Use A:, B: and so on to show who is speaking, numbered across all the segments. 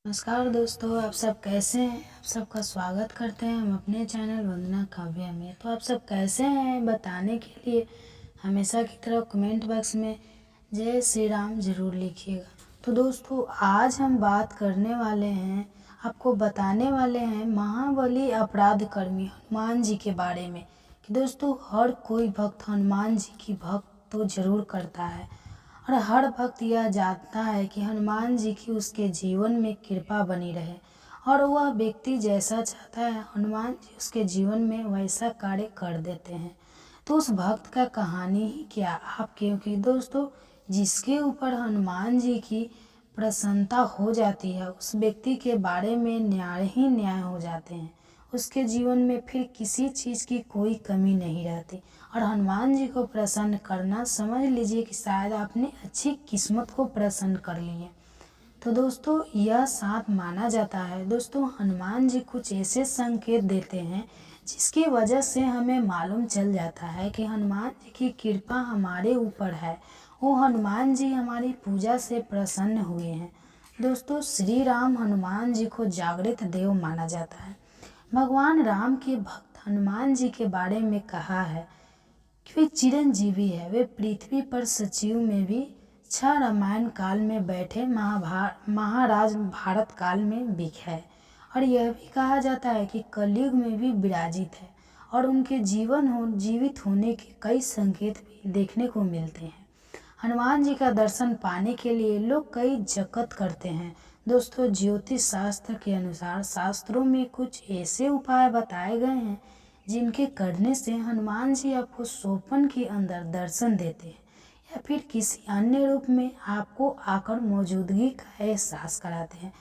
A: नमस्कार दोस्तों, आप सब कैसे हैं। आप सबका स्वागत करते हैं हम अपने चैनल वंदना काव्या में। तो आप सब कैसे हैं बताने के लिए हमेशा की तरह कमेंट बॉक्स में जय श्री राम ज़रूर लिखिएगा। तो दोस्तों, आज हम बात करने वाले हैं, आपको बताने वाले हैं महाबली अपराध कर्मी हनुमान जी के बारे में। कि दोस्तों, हर कोई भक्त हनुमान जी की भक्त तो ज़रूर करता है और हर भक्त यह जानता है कि हनुमान जी की उसके जीवन में कृपा बनी रहे और वह व्यक्ति जैसा चाहता है हनुमान जी उसके जीवन में वैसा कार्य कर देते हैं। तो उस भक्त का कहानी ही क्या आप, क्योंकि दोस्तों जिसके ऊपर हनुमान जी की प्रसन्नता हो जाती है उस व्यक्ति के बारे में न्याय ही न्याय हो जाते हैं। उसके जीवन में फिर किसी चीज़ की कोई कमी नहीं रहती और हनुमान जी को प्रसन्न करना समझ लीजिए कि शायद आपने अच्छी किस्मत को प्रसन्न कर लिए। तो दोस्तों, यह साथ माना जाता है दोस्तों हनुमान जी कुछ ऐसे संकेत देते हैं जिसकी वजह से हमें मालूम चल जाता है कि हनुमान जी की कृपा हमारे ऊपर है। वो हनुमान जी हमारी पूजा से प्रसन्न हुए हैं। दोस्तों, श्री राम हनुमान जी को जागृत देव माना जाता है। भगवान राम के भक्त हनुमान जी के बारे में कहा है कि वे चिरंजीवी है। वे पृथ्वी पर सचिव में भी 6 रामायण काल में बैठे महाराज भारत काल में भी है और यह भी कहा जाता है कि कलयुग में भी विराजित है और उनके जीवित होने के कई संकेत भी देखने को मिलते हैं। हनुमान जी का दर्शन पाने के लिए लोग कई जगत करते हैं। दोस्तों, ज्योतिष शास्त्र के अनुसार शास्त्रों में कुछ ऐसे उपाय बताए गए हैं जिनके करने से हनुमान जी आपको स्वप्न के अंदर दर्शन देते हैं या फिर किसी अन्य रूप में आपको आकर मौजूदगी का एहसास कराते हैं।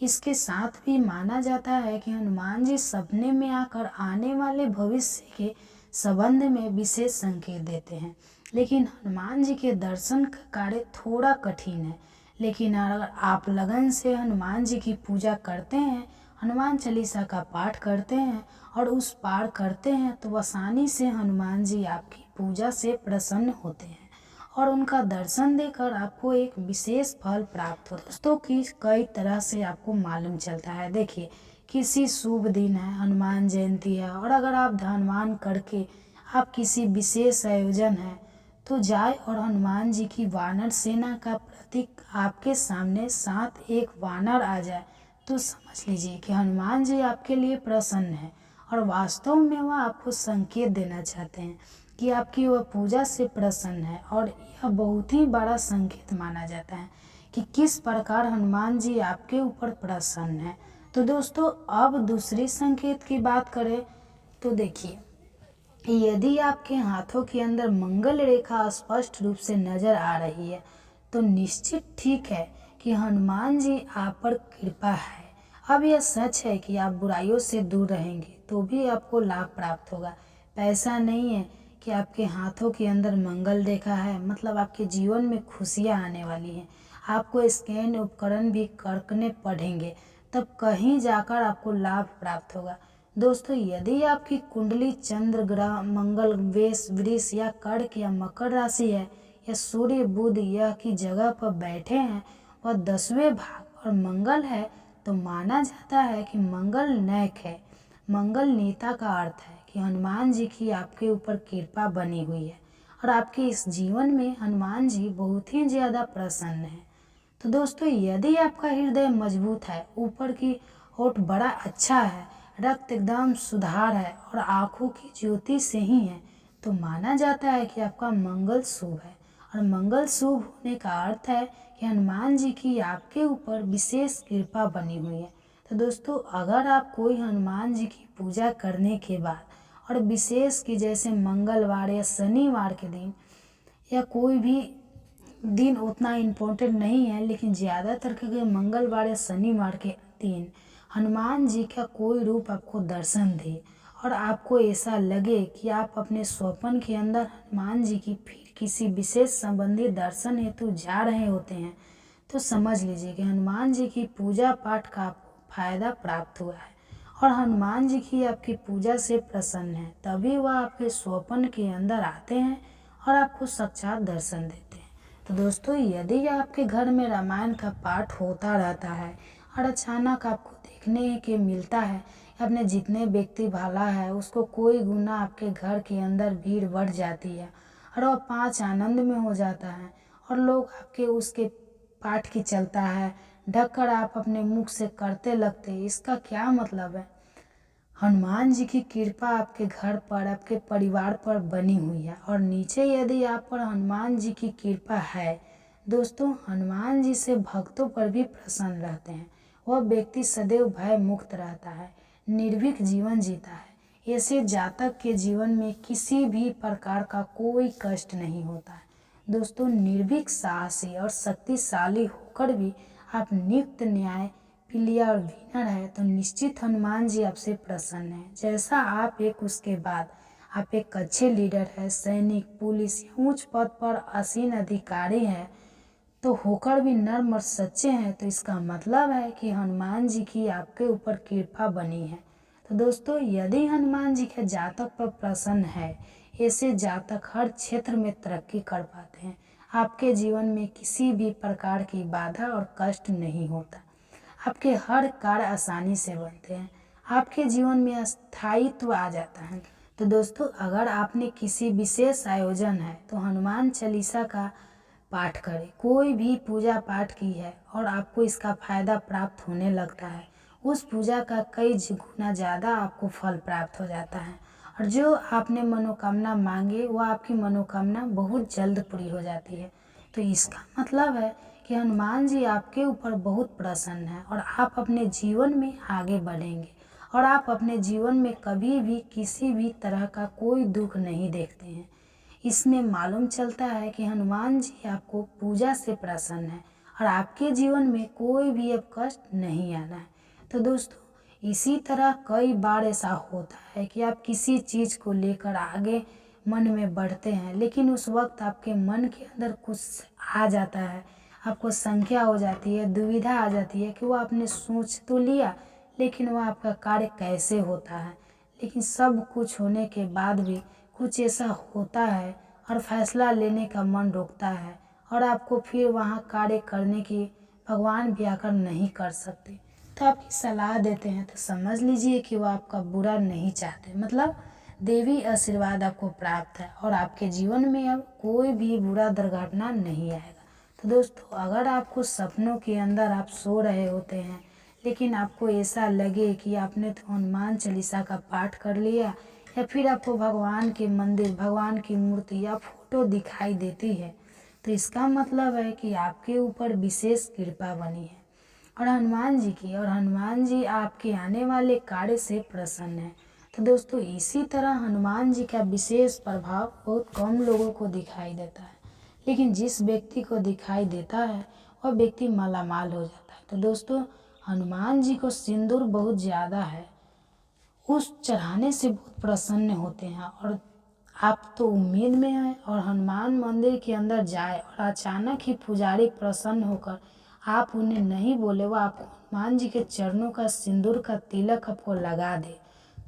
A: इसके साथ भी माना जाता है कि हनुमान जी सपने में आकर आने वाले भविष्य के संबंध में विशेष संकेत देते हैं। लेकिन हनुमान जी के दर्शन का कार्य थोड़ा कठिन है। लेकिन अगर आप लगन से हनुमान जी की पूजा करते हैं, हनुमान चालीसा का पाठ करते हैं और उस पार करते हैं तो आसानी से हनुमान जी आपकी पूजा से प्रसन्न होते हैं और उनका दर्शन देकर आपको एक विशेष फल प्राप्त होता है। दोस्तों की कई तरह से आपको मालूम चलता है। देखिए, किसी शुभ दिन है, हनुमान जयंती है और अगर आप ध्यान करके आप किसी विशेष आयोजन है तो जाए और हनुमान जी की वानर सेना का प्रतीक आपके सामने साथ एक वानर आ जाए तो समझ लीजिए कि हनुमान जी आपके लिए प्रसन्न है और वास्तव में वह आपको संकेत देना चाहते हैं कि आपकी वह पूजा से प्रसन्न है। और यह बहुत ही बड़ा संकेत माना जाता है कि किस प्रकार हनुमान जी आपके ऊपर प्रसन्न है। तो दोस्तों, अब दूसरी संकेत की बात करें तो देखिए, यदि आपके हाथों के अंदर मंगल रेखा स्पष्ट रूप से नजर आ रही है तो निश्चित ठीक है कि हनुमान जी आप पर कृपा है। अब यह सच है कि आप बुराइयों से दूर रहेंगे तो भी आपको लाभ प्राप्त होगा। पैसा नहीं है कि आपके हाथों के अंदर मंगल रेखा है मतलब आपके जीवन में खुशियां आने वाली हैं। आपको स्कैन उपकरण भी करने पड़ेंगे तब कहीं जाकर आपको लाभ प्राप्त होगा। दोस्तों, यदि आपकी कुंडली चंद्र ग्रह मंगल वृष या कर्क या मकर राशि है या सूर्य बुध यह की जगह पर बैठे हैं वह 10वें भाग और मंगल है तो माना जाता है कि मंगल नैक है। मंगल नेता का अर्थ है कि हनुमान जी की आपके ऊपर कृपा बनी हुई है और आपके इस जीवन में हनुमान जी बहुत ही ज़्यादा प्रसन्न है। तो दोस्तों, यदि आपका हृदय मजबूत है, ऊपर की ओट बड़ा अच्छा है, रक्त एकदम सुधार है और आँखों की ज्योति से ही है तो माना जाता है कि आपका मंगल शुभ है। और मंगल शुभ होने का अर्थ है कि हनुमान जी की आपके ऊपर विशेष कृपा बनी हुई है। तो दोस्तों, अगर आप कोई हनुमान जी की पूजा करने के बाद और विशेष कि जैसे मंगलवार या शनिवार के दिन या कोई भी दिन उतना इम्पोर्टेंट नहीं है लेकिन ज़्यादातर के मंगलवार या शनिवार के दिन हनुमान जी का कोई रूप आपको दर्शन दे और आपको ऐसा लगे कि आप अपने स्वप्न के अंदर हनुमान जी की फिर किसी विशेष संबंधी दर्शन हेतु जा रहे होते हैं तो समझ लीजिए कि हनुमान जी की पूजा पाठ का आपको फायदा प्राप्त हुआ है और हनुमान जी की आपकी पूजा से प्रसन्न है। तभी वह आपके स्वप्न के अंदर आते हैं और आपको साक्षात दर्शन देते हैं। तो दोस्तों, यदि आपके घर में रामायण का पाठ होता रहता है और अचानक आपको देखने के मिलता है अपने जितने व्यक्ति भाला है उसको कोई गुना आपके घर के अंदर भीड़ बढ़ जाती है और वह पाँच आनंद में हो जाता है और लोग आपके उसके पाठ की चलता है ढककर आप अपने मुख से करते लगते। इसका क्या मतलब है? हनुमान जी की कृपा आपके घर पर आपके परिवार पर बनी हुई है और नीचे यदि आप पर हनुमान जी की कृपा है दोस्तों, हनुमान जी से भक्तों पर भी प्रसन्न रहते हैं। वह व्यक्ति सदैव भय मुक्त रहता है, निर्भीक जीवन जीता है। ऐसे जातक के जीवन में किसी भी प्रकार का कोई कष्ट नहीं होता है। दोस्तों, निर्भीक, साहसी और शक्तिशाली होकर भी आप नित्य न्याय प्रिय और विनर है तो निश्चित हनुमान जी आपसे प्रसन्न है। जैसा आप एक उसके बाद आप एक अच्छे लीडर है, सैनिक, पुलिस या उच्च पद पर आसीन अधिकारी है तो होकर भी नर्म और सच्चे हैं तो इसका मतलब है कि हनुमान जी की आपके ऊपर कृपा बनी है। तो दोस्तों, यदि हनुमान जी के जातक पर प्रसन्न है, ऐसे जातक हर क्षेत्र में तरक्की कर पाते हैं। आपके जीवन में किसी भी प्रकार की बाधा और कष्ट नहीं होता। आपके हर कार्य आसानी से बनते हैं। आपके जीवन में स्थायित्व आ जाता है। तो दोस्तों, अगर आपने किसी विशेष आयोजन है तो हनुमान चालीसा का पाठ करें। कोई भी पूजा पाठ की है और आपको इसका फायदा प्राप्त होने लगता है, उस पूजा का कई गुना ज़्यादा आपको फल प्राप्त हो जाता है और जो आपने मनोकामना मांगे वो आपकी मनोकामना बहुत जल्द पूरी हो जाती है। तो इसका मतलब है कि हनुमान जी आपके ऊपर बहुत प्रसन्न है और आप अपने जीवन में आगे बढ़ेंगे और आप अपने जीवन में कभी भी किसी भी तरह का कोई दुख नहीं देखते हैं। इसमें मालूम चलता है कि हनुमान जी आपको पूजा से प्रसन्न है और आपके जीवन में कोई भी अब कष्ट नहीं आना है। तो दोस्तों, इसी तरह कई बार ऐसा होता है कि आप किसी चीज़ को लेकर आगे मन में बढ़ते हैं लेकिन उस वक्त आपके मन के अंदर कुछ आ जाता है, आपको संख्या हो जाती है, दुविधा आ जाती है कि वो आपने सोच तो लिया लेकिन वह आपका कार्य कैसे होता है। लेकिन सब कुछ होने के बाद भी कुछ ऐसा होता है और फैसला लेने का मन रोकता है और आपको फिर वहाँ कार्य करने की भगवान भी आकर नहीं कर सकते तो आपकी सलाह देते हैं तो समझ लीजिए कि वो आपका बुरा नहीं चाहते, मतलब देवी आशीर्वाद आपको प्राप्त है और आपके जीवन में अब कोई भी बुरा दुर्घटना नहीं आएगा। तो दोस्तों, अगर आपको सपनों के अंदर आप सो रहे होते हैं लेकिन आपको ऐसा लगे कि आपने तो हनुमान चालीसा का पाठ कर लिया या फिर आपको भगवान के मंदिर, भगवान की मूर्ति या फोटो दिखाई देती है तो इसका मतलब है कि आपके ऊपर विशेष कृपा बनी है और हनुमान जी आपके आने वाले कार्य से प्रसन्न है। तो दोस्तों, इसी तरह हनुमान जी का विशेष प्रभाव बहुत कम लोगों को दिखाई देता है लेकिन जिस व्यक्ति को दिखाई देता है वह व्यक्ति मालामाल हो जाता है। तो दोस्तों, हनुमान जी को सिंदूर बहुत ज़्यादा है, उस चढ़ाने से बहुत प्रसन्न होते हैं और आप तो उम्मीद में हैं और हनुमान मंदिर के अंदर जाए और अचानक ही पुजारी प्रसन्न होकर आप उन्हें नहीं बोले, वह आपको हनुमान जी के चरणों का सिंदूर का तिलक आपको लगा दे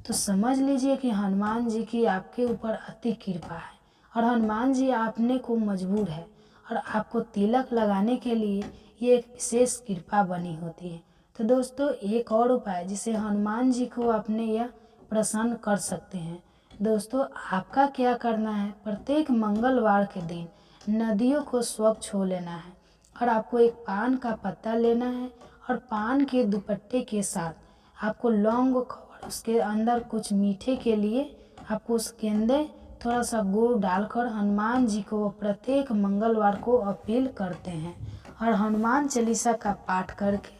A: तो समझ लीजिए कि हनुमान जी की आपके ऊपर अति कृपा है और हनुमान जी आपने को मजबूर है और आपको तिलक लगाने के लिए ये एक विशेष कृपा बनी होती है। तो दोस्तों, एक और उपाय जिसे हनुमान जी को अपने यह प्रसन्न कर सकते हैं। दोस्तों, आपका क्या करना है, प्रत्येक मंगलवार के दिन नदियों को स्वच्छ हो लेना है और आपको एक पान का पत्ता लेना है और पान के दुपट्टे के साथ आपको लौंग और उसके अंदर कुछ मीठे के लिए आपको उसके अंदर थोड़ा सा गुड़ डालकर हनुमान जी को वो प्रत्येक मंगलवार को अपील करते हैं और हनुमान चालीसा का पाठ करके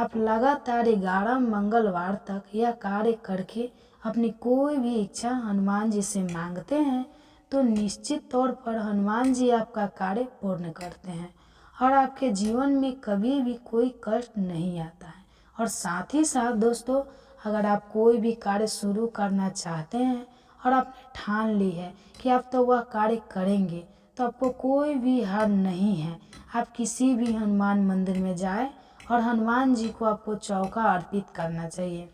A: आप लगातार 11 मंगलवार तक यह कार्य करके अपनी कोई भी इच्छा हनुमान जी से मांगते हैं तो निश्चित तौर पर हनुमान जी आपका कार्य पूर्ण करते हैं और आपके जीवन में कभी भी कोई कष्ट नहीं आता है। और साथ ही साथ दोस्तों, अगर आप कोई भी कार्य शुरू करना चाहते हैं और आपने ठान ली है कि आप तो वह कार्य करेंगे तो आपको कोई भी हार नहीं है। आप किसी भी हनुमान मंदिर में जाए और हनुमान जी को आपको चौका अर्पित करना चाहिए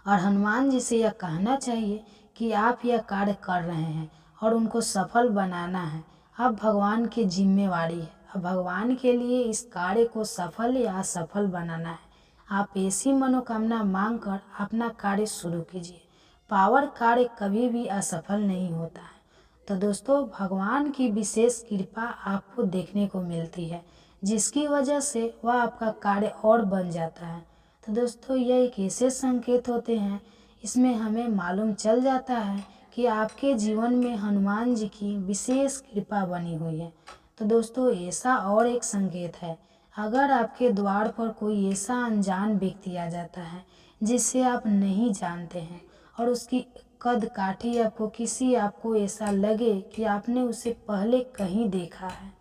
A: और हनुमान जी से यह कहना चाहिए कि आप यह कार्य कर रहे हैं और उनको सफल बनाना है। अब भगवान की जिम्मेवारी है, अब भगवान के लिए इस कार्य को सफल या असफल बनाना है। आप ऐसी मनोकामना मांग कर अपना कार्य शुरू कीजिए। पावर कार्य कभी भी असफल नहीं होता है। तो दोस्तों, भगवान की विशेष कृपा आपको देखने को मिलती है, जिसकी वजह से वह आपका कार्य और बन जाता है। तो दोस्तों, यह एक ऐसे संकेत होते हैं, इसमें हमें मालूम चल जाता है कि आपके जीवन में हनुमान जी की विशेष कृपा बनी हुई है। तो दोस्तों, ऐसा और एक संकेत है, अगर आपके द्वार पर कोई ऐसा अनजान व्यक्ति आ जाता है जिसे आप नहीं जानते हैं और उसकी कद काठी आपको ऐसा लगे कि आपने उसे पहले कहीं देखा है,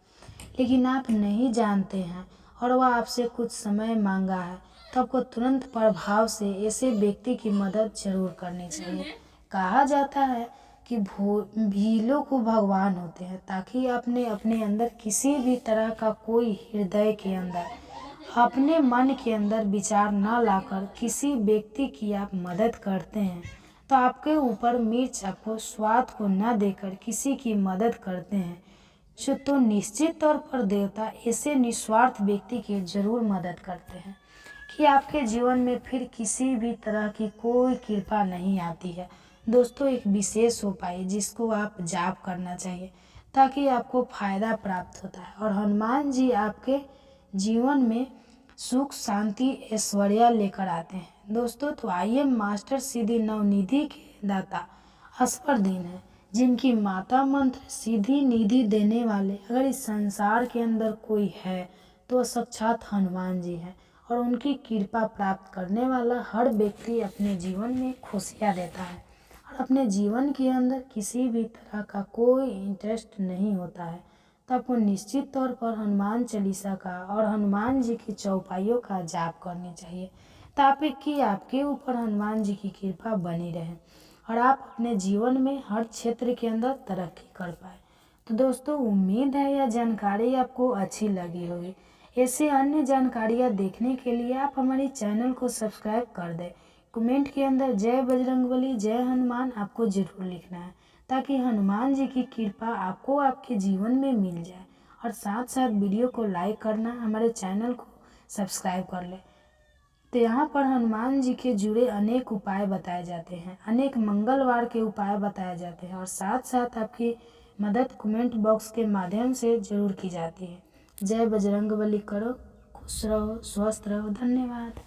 A: लेकिन आप नहीं जानते हैं और वह आपसे कुछ समय मांगा है, तो आपको तुरंत प्रभाव से ऐसे व्यक्ति की मदद जरूर करनी चाहिए। कहा जाता है कि भीलों को भगवान होते हैं, ताकि आपने अपने अंदर किसी भी तरह का कोई हृदय के अंदर अपने मन के अंदर विचार न लाकर किसी व्यक्ति की आप मदद करते हैं, तो आपके ऊपर मिर्च आपको स्वाद को न देकर किसी की मदद करते हैं, तो निश्चित तौर पर देवता ऐसे निस्वार्थ व्यक्ति की जरूर मदद करते हैं कि आपके जीवन में फिर किसी भी तरह की कोई कृपा नहीं आती है। दोस्तों, एक विशेष उपाय जिसको आप जाप करना चाहिए, ताकि आपको फायदा प्राप्त होता है और हनुमान जी आपके जीवन में सुख शांति ऐश्वर्या लेकर आते हैं। दोस्तों, तो आइए मास्टर सीधी नवनिधि के दाता अस्पर्धीन है, जिनकी माता मंत्र सीधी निधि देने वाले अगर इस संसार के अंदर कोई है तो साक्षात हनुमान जी हैं, और उनकी कृपा प्राप्त करने वाला हर व्यक्ति अपने जीवन में खुशियाँ देता है और अपने जीवन के अंदर किसी भी तरह का कोई इंटरेस्ट नहीं होता है। तो आपको निश्चित तौर पर हनुमान चालीसा का और हनुमान जी की चौपाइयों का जाप करनी चाहिए, ताकि आपके ऊपर हनुमान जी की कृपा बनी रहे और आप अपने जीवन में हर क्षेत्र के अंदर तरक्की कर पाए। तो दोस्तों, उम्मीद है यह जानकारी आपको अच्छी लगी होगी। ऐसे अन्य जानकारियाँ देखने के लिए आप हमारे चैनल को सब्सक्राइब कर दें। कमेंट के अंदर जय बजरंगबली जय हनुमान आपको जरूर लिखना है, ताकि हनुमान जी की कृपा आपको आपके जीवन में मिल जाए, और साथ साथ वीडियो को लाइक करना, हमारे चैनल को सब्सक्राइब कर ले। तो यहाँ पर हनुमान जी के जुड़े अनेक उपाय बताए जाते हैं, अनेक मंगलवार के उपाय बताए जाते हैं, और साथ साथ आपकी मदद कमेंट बॉक्स के माध्यम से जरूर की जाती है। जय बजरंगबली करो, खुश रहो, स्वस्थ रहो, धन्यवाद।